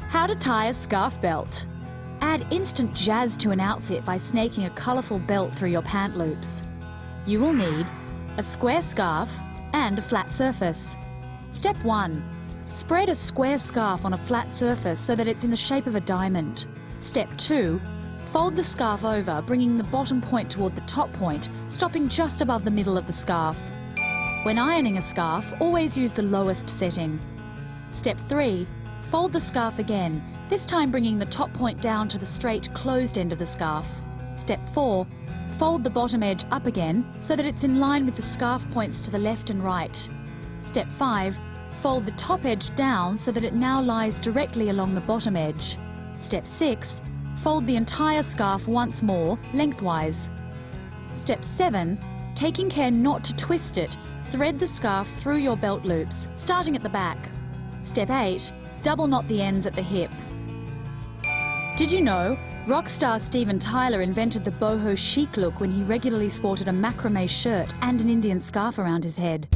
How to tie a scarf belt. Add instant jazz to an outfit by snaking a colourful belt through your pant loops. You will need a square scarf and a flat surface. Step 1. Spread a square scarf on a flat surface so that it's in the shape of a diamond. Step 2. Fold the scarf over, bringing the bottom point toward the top point, stopping just above the middle of the scarf. When ironing a scarf, always use the lowest setting. Step 3. Fold the scarf again, this time bringing the top point down to the straight, closed end of the scarf. Step 4. Fold the bottom edge up again so that it's in line with the scarf points to the left and right. Step 5. Fold the top edge down so that it now lies directly along the bottom edge. Step 6. Fold the entire scarf once more, lengthwise. Step 7. Taking care not to twist it, thread the scarf through your belt loops, starting at the back. Step 8. Double knot the ends at the hip. Did you know rock star Steven Tyler invented the boho chic look when he regularly sported a macrame shirt and an Indian scarf around his head?